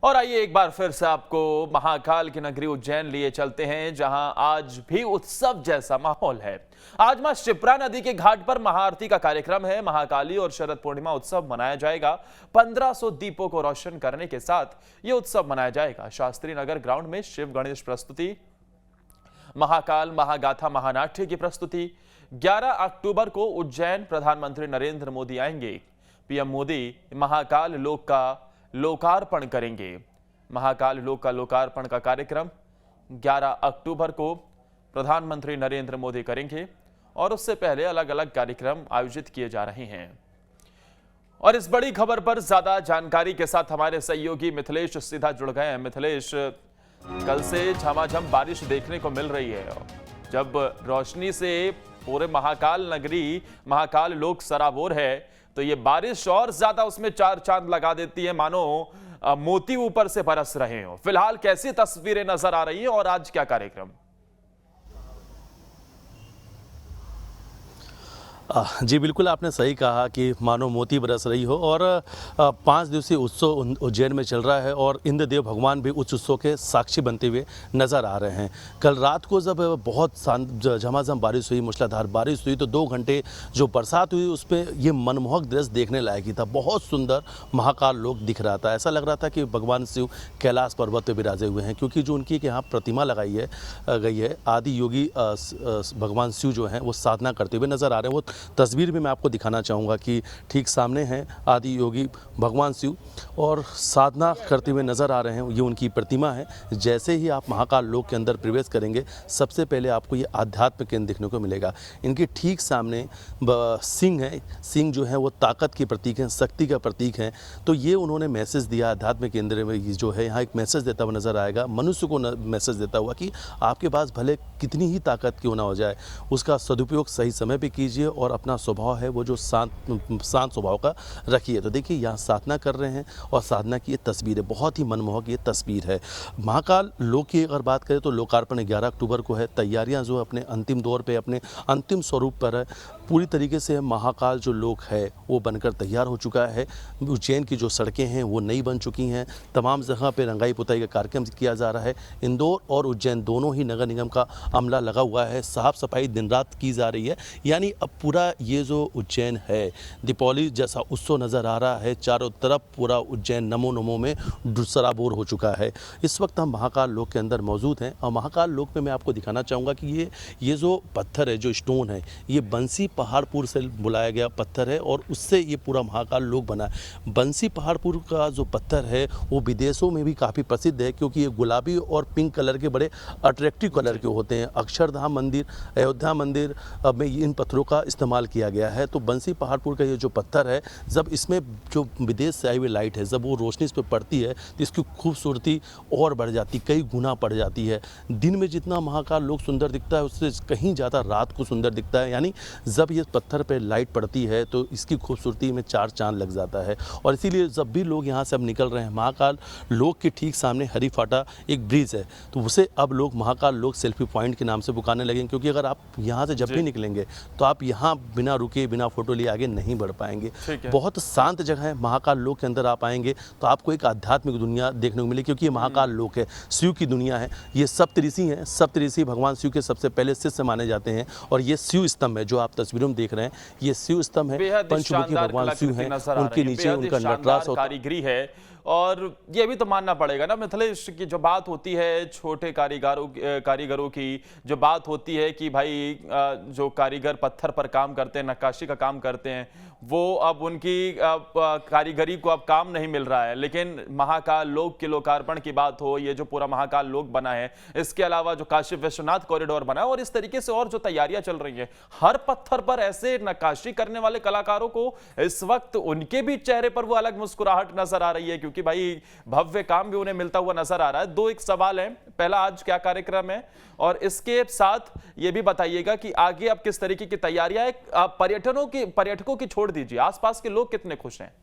और आइए एक बार फिर से आपको महाकाल की नगरी उज्जैन लिए चलते हैं, जहां आज भी उत्सव जैसा माहौल है। आज मां शिप्रा नदी के घाट पर महाआरती का कार्यक्रम है। महाकाली और शरद पूर्णिमा उत्सव मनाया जाएगा। 1500 दीपों को रोशन करने के साथ यह उत्सव मनाया जाएगा। शास्त्री नगर ग्राउंड में शिव गणेश प्रस्तुति, महाकाल महागाथा महानाट्य की प्रस्तुति। 11 अक्टूबर को उज्जैन प्रधानमंत्री नरेंद्र मोदी आएंगे। पीएम मोदी महाकाल लोक का लोकार्पण करेंगे। महाकाल लोक का लोकार्पण का कार्यक्रम 11 अक्टूबर को प्रधानमंत्री नरेंद्र मोदी करेंगे और उससे पहले अलग अलग कार्यक्रम आयोजित किए जा रहे हैं। और इस बड़ी खबर पर ज्यादा जानकारी के साथ हमारे सहयोगी मिथिलेश सीधा जुड़ गए हैं। मिथिलेश, कल से झमाझम बारिश देखने को मिल रही है। जब रोशनी से पूरे महाकाल नगरी, महाकाल लोक सराबोर है, तो ये बारिश और ज्यादा उसमें चार चांद लगा देती है, मानो मोती ऊपर से बरस रहे हो। फिलहाल कैसी तस्वीरें नजर आ रही हैं और आज क्या कार्यक्रम? जी बिल्कुल, आपने सही कहा कि मानो मोती बरस रही हो। और 5 दिवसीय उत्सव उज्जैन में चल रहा है और इंद्रदेव भगवान भी उस उत्सव के साक्षी बनते हुए नज़र आ रहे हैं। कल रात को जब बहुत झमाझम बारिश हुई, मूसलाधार बारिश हुई, तो 2 घंटे जो बरसात हुई उस पर ये मनमोहक दृश्य देखने लायक ही था। बहुत सुंदर महाकाल लोक दिख रहा था। ऐसा लग रहा था कि भगवान शिव कैलाश पर्वत पर विराजे हुए हैं, क्योंकि जो उनकी यहाँ प्रतिमा लगाई गई है, आदि योगी भगवान शिव जो हैं वो साधना करते हुए नज़र आ रहे हैं। वो तस्वीर में मैं आपको दिखाना चाहूँगा कि ठीक सामने हैं आदि योगी भगवान शिव और साधना करते हुए नज़र आ रहे हैं। ये उनकी प्रतिमा है। जैसे ही आप महाकाल लोक के अंदर प्रवेश करेंगे, सबसे पहले आपको ये आध्यात्म केंद्र देखने को मिलेगा। इनके ठीक सामने सिंह है। सिंह जो है वो ताकत की प्रतीक हैं, शक्ति का प्रतीक हैं। तो ये उन्होंने मैसेज दिया आध्यात्म केंद्र में, जो है यहाँ एक मैसेज देता हुआ नज़र आएगा, मनुष्य को मैसेज देता हुआ कि आपके पास भले कितनी ही ताकत क्यों ना हो जाए, उसका सदुपयोग सही समय पर कीजिए और अपना स्वभाव है वो जो शांत स्वभाव का रखिए। तो देखिए यहाँ साधना कर रहे हैं और साधना की ये तस्वीर है, बहुत ही मनमोहक ये तस्वीर है। महाकाल लोक की अगर बात करें तो लोकार्पण 11 अक्टूबर को है। तैयारियां जो अपने अंतिम दौर पे, अपने अंतिम स्वरूप पर है। पूरी तरीके से महाकाल जो लोक है वो बनकर तैयार हो चुका है। उज्जैन की जो सड़कें हैं वो नई बन चुकी हैं। तमाम जगह पे रंगाई पुताई का कार्यक्रम किया जा रहा है। इंदौर और उज्जैन दोनों ही नगर निगम का अमला लगा हुआ है। साफ सफाई दिन रात की जा रही है। यानी अब पूरा ये जो उज्जैन है, दीपावली जैसा उत्सव नज़र आ रहा है। चारों तरफ पूरा उज्जैन नमो नमो में सराबोर हो चुका है। इस वक्त हम महाकाल लोक के अंदर मौजूद हैं और महाकाल लोक में मैं आपको दिखाना चाहूँगा कि ये जो पत्थर है, जो स्टोन है, ये बंसी पहाड़पुर से बुलाया गया पत्थर है और उससे ये पूरा महाकाल लोक बना है। बंसी पहाड़पुर का जो पत्थर है वो विदेशों में भी काफ़ी प्रसिद्ध है, क्योंकि ये गुलाबी और पिंक कलर के बड़े अट्रैक्टिव कलर के होते हैं। अक्षरधाम मंदिर, अयोध्या मंदिर में इन पत्थरों का इस्तेमाल किया गया है। तो बंसी पहाड़पुर का ये जो पत्थर है, जब इसमें जो विदेश से आई हुई लाइट है, जब वो रोशनी इस पर पड़ती है तो इसकी खूबसूरती और बढ़ जाती, कई गुना बढ़ जाती है। दिन में जितना महाकाल लोक सुंदर दिखता है उससे कहीं ज़्यादा रात को सुंदर दिखता है। यानी जब ये पत्थर पे लाइट पड़ती है तो इसकी खूबसूरती में 4 चांद लग जाता है। और इसीलिए जब भी लोग यहाँ से अब निकल रहे हैं, महाकाल लोक के ठीक सामने हरीफाटा एक ब्रिज है, तो उसे अब लोग महाकाल लोक सेल्फी पॉइंट के नाम से पुकारने लगे, क्योंकि अगर आप यहाँ से जब भी निकलेंगे तो आप यहाँ बिना रुके, बिना फोटो लिए आगे नहीं बढ़ पाएंगे। बहुत शांत जगह है। महाकाल लोक के अंदर आप आएंगे तो आपको एक आध्यात्मिक दुनिया देखने को मिलेगी, क्योंकि ये महाकाल लोक है, शिव की दुनिया है। ये सप्तऋषि हैं। सप्तऋषि भगवान शिव के सबसे पहले शिष्य माने जाते हैं। और ये शिव स्तंभ है जो आप तस्वीरों में देख रहे हैं, ये शिव स्तंभ है। पंचमुखी भगवान शिव हैं, उनके नीचे उनका नटराज और कारीगरी है। और ये भी तो मानना पड़ेगा ना मिथिलेश की जो बात होती है छोटे कारीगरों की, जो बात होती है कि भाई जो कारीगर पत्थर पर काम करते हैं, नक्काशी का काम करते हैं, वो अब उनकी कारीगरी को अब काम नहीं मिल रहा है। लेकिन महाकाल लोक के लोकार्पण की बात हो, ये जो पूरा महाकाल लोक बना है, इसके अलावा जो काशी विश्वनाथ कॉरिडोर बना है, और इस तरीके से और जो तैयारियां चल रही हैं, हर पत्थर पर ऐसे नक्काशी करने वाले कलाकारों को इस वक्त उनके भी चेहरे पर वो अलग मुस्कुराहट नजर आ रही है, क्योंकि भाई भव्य काम भी उन्हें मिलता हुआ नजर आ रहा है। 1 सवाल है। पहला, आज क्या कार्यक्रम है, और इसके साथ ये भी बताइएगा कि आगे अब किस तरीके की तैयारियां है। पर्यटकों की छोड़ दीजिए, आसपास के लोग कितने खुश हैं?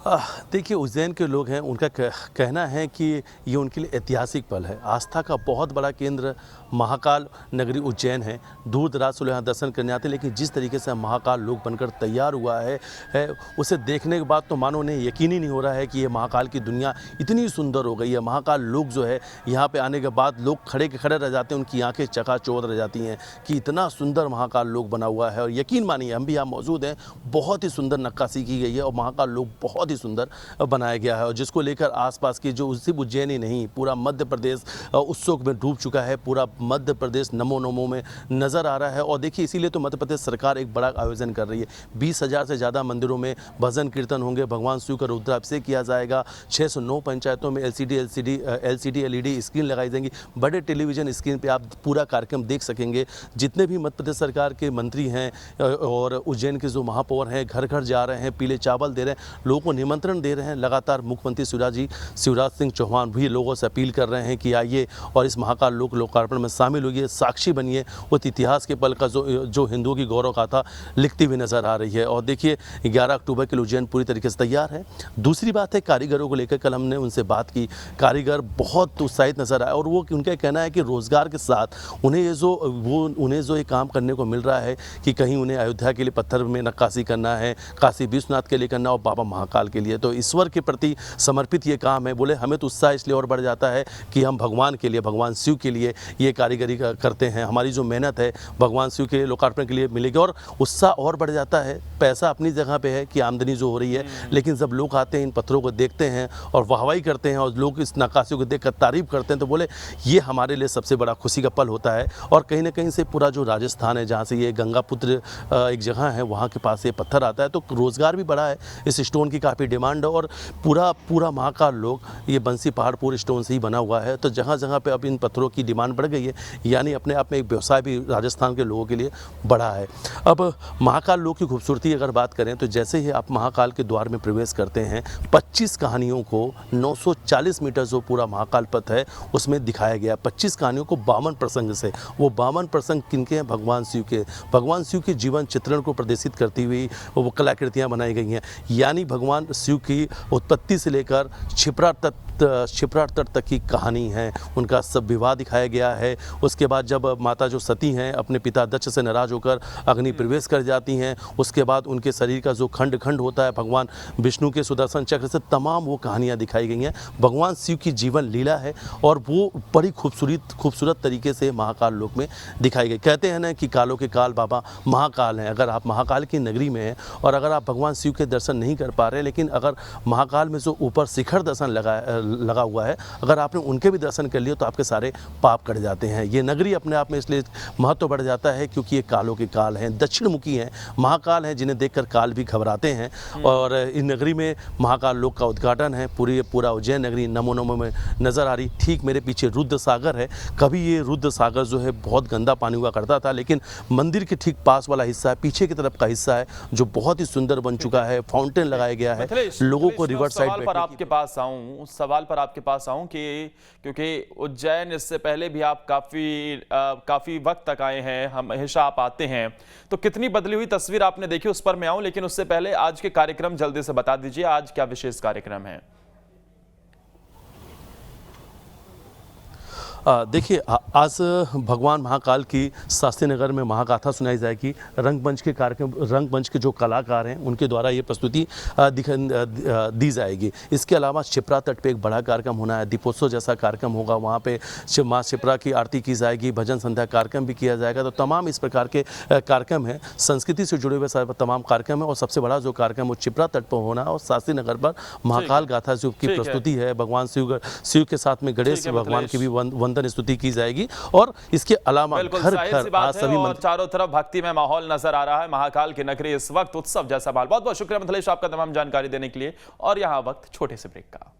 देखिए उज्जैन के लोग हैं, उनका कहना है कि ये उनके लिए ऐतिहासिक पल है। आस्था का बहुत बड़ा केंद्र महाकाल नगरी उज्जैन है। दूर दराज से लोग यहाँ दर्शन करने आते हैं, लेकिन जिस तरीके से महाकाल लोक बनकर तैयार हुआ है उसे देखने के बाद तो मानो उन्हें यकीन ही नहीं हो रहा है कि ये महाकाल की दुनिया इतनी सुंदर हो गई है। महाकाल लोक जो है यहाँ पे आने के बाद लोग खड़े के खड़े रह जाते हैं, उनकी आंखें चकाचौंध रह जाती हैं कि इतना सुंदर महाकाल लोक बना हुआ है। और यकीन मानिए हम भी यहाँ मौजूद हैं, बहुत ही सुंदर नक्काशी की गई है और महाकाल लोक बहुत ही सुंदर बनाया गया है, और जिसको लेकर आसपास की जो सिर्फ उज्जैन ही नहीं पूरा मध्य प्रदेश उत्सव में डूब चुका है। पूरा मध्य प्रदेश नमो नमो में नज़र आ रहा है। और देखिए इसीलिए तो मध्य प्रदेश सरकार एक बड़ा आयोजन कर रही है। 20,000 से ज़्यादा मंदिरों में भजन कीर्तन होंगे, भगवान शिव का रुद्राभिषेक किया जाएगा। 609 पंचायतों में LCD LED स्क्रीन लगाई जाएंगी। बड़े टेलीविज़न स्क्रीन पर आप पूरा कार्यक्रम देख सकेंगे। जितने भी मध्य प्रदेश सरकार के मंत्री हैं और उज्जैन के जो महापौर हैं घर घर जा रहे हैं, पीले चावल दे रहे हैं, लोगों को निमंत्रण दे रहे हैं। लगातार मुख्यमंत्री शिवराज सिंह चौहान भी लोगों से अपील कर रहे हैं कि आइए और इस महाकाल लोक लोकार्पण में शामिल होइए, साक्षी बनिए। उस इतिहास के पल का जो हिंदुओं की गौरव गाथा लिखती हुई नजर आ रही है। और देखिए 11 अक्टूबर के लिए उज्जैन पूरी तरीके से तैयार है। दूसरी बात है कारीगरों को लेकर, कल हमने उनसे बात की, कारीगर बहुत उत्साहित नजर आए और वो उनका कहना है कि रोजगार के साथ उन्हें जो ये काम करने को मिल रहा है कि कहीं उन्हें अयोध्या के लिए पत्थर में नक्काशी करना है, काशी विश्वनाथ के लिए करना और बाबा महाकाल के लिए, तो ईश्वर के प्रति समर्पित ये काम है। बोले हमें तो उत्साह इसलिए और बढ़ जाता है कि हम भगवान के लिए, भगवान शिव के लिए ये कारीगरी करते हैं। हमारी जो मेहनत है भगवान शिव के लोकार्पण के लिए मिलेगी और उत्साह और बढ़ जाता है। पैसा अपनी जगह पे है कि आमदनी जो हो रही है, लेकिन जब लोग आते हैं इन पत्थरों को देखते हैं और वाहवाही करते हैं और लोग इस नक्काशियों को देखकर तारीफ करते हैं, तो बोले ये हमारे लिए सबसे बड़ा खुशी का पल होता है। और कहीं ना कहीं से पूरा जो राजस्थान है जहाँ से ये गंगापुत्र एक जगह है वहाँ के पास ये पत्थर आता है, तो रोजगार भी बढ़ा है। इस स्टोन की काफ़ी डिमांड और पूरा महाकाल लोक ये बंसी पहाड़पुर स्टोन से ही बना हुआ है। तो जगह जगह पे अब इन पत्थरों की डिमांड बढ़ गई है, यानी अपने आप में एक व्यवसाय भी राजस्थान के लोगों के लिए बढ़ा है। अब महाकाल लोक की खूबसूरती अगर बात करें तो जैसे ही आप महाकाल के द्वार में प्रवेश करते हैं 25 कहानियों को 940 मीटर जो पूरा महाकाल पथ है उसमें दिखाया गया। 25 कहानियों को 52 प्रसंग से, वो 52 प्रसंग किनके हैं? भगवान शिव के। भगवान शिव के जीवन चित्रण को प्रदर्शित करती हुई वो कलाकृतियाँ बनाई गई हैं। यानी भगवान शिव की उत्पत्ति से लेकर क्षिप्रा तट तक की कहानी है, उनका सब विवाह दिखाया गया है। उसके बाद जब माता जो सती हैं अपने पिता दक्ष से नाराज होकर अग्नि प्रवेश कर जाती हैं, उसके बाद उनके शरीर का जो खंड खंड होता है भगवान विष्णु के सुदर्शन चक्र से, तमाम वो कहानियाँ दिखाई गई हैं। भगवान शिव की जीवन लीला है और वो बड़ी खूबसूरत तरीके से महाकाल लोक में दिखाई गई। कहते हैं ना कि कालों के काल बाबा महाकाल हैं। अगर आप महाकाल की नगरी में हैं और अगर आप भगवान शिव के दर्शन नहीं कर पा रहे, लेकिन अगर महाकाल में जो ऊपर शिखर दर्शन लगा हुआ है, अगर आपने उनके भी दर्शन कर लिए तो आपके सारे पाप कट जाते हैं। ये नगरी अपने आप में इसलिए महत्व बढ़ जाता है क्योंकि ये कालों के काल हैं, दक्षिणमुखी हैं, महाकाल हैं जिन्हें देखकर काल भी घबराते हैं। और इस नगरी में महाकाल लोक का उद्घाटन है। पूरा उज्जैन नगरी नमो नमो में नजर आ रही। ठीक मेरे पीछे रुद्र सागर है। कभी ये रुद्र सागर जो है बहुत गंदा पानी हुआ करता था, लेकिन मंदिर के ठीक पास वाला हिस्सा है, पीछे की तरफ का हिस्सा है जो बहुत ही सुंदर बन चुका है। फाउंटेन लगाया गया है, लोगों को रिवर साइड पर आपके पास आऊं, उस सवाल पर आपके पास आऊं कि क्योंकि उज्जैन इससे पहले भी आप काफी वक्त तक आए हैं, हमेशा आप आते हैं, तो कितनी बदली हुई तस्वीर आपने देखी उस पर मैं आऊं, लेकिन उससे पहले आज के कार्यक्रम जल्दी से बता दीजिए, आज क्या विशेष कार्यक्रम है? देखिए आज भगवान महाकाल की शास्त्री नगर में महागाथा सुनाई जाएगी। रंगमंच के जो कलाकार हैं उनके द्वारा ये प्रस्तुति दी जाएगी। इसके अलावा क्षिप्रा तट पे एक बड़ा कार्यक्रम होना है, दीपोत्सव जैसा कार्यक्रम होगा। वहाँ पे माँ क्षिप्रा की आरती की जाएगी, भजन संध्या कार्यक्रम भी किया जाएगा। तो तमाम इस प्रकार के कार्यक्रम हैं, संस्कृति से जुड़े हुए तमाम कार्यक्रम है। और सबसे बड़ा जो कार्यक्रम वो क्षिप्रा तट पर होना है और शास्त्री नगर पर महाकाल गाथा जो की प्रस्तुति है, भगवान शिव के साथ में गणेश भगवान की भी वंदन स्तुति की जाएगी। और इसके अलावा घर आज सभी और चारों तरफ भक्ति में माहौल नजर आ रहा है। महाकाल की नगरी इस वक्त उत्सव जैसा माहौल। बहुत बहुत शुक्रिया मिथिलेश आपका तमाम जानकारी देने के लिए। और यहाँ वक्त छोटे से ब्रेक का।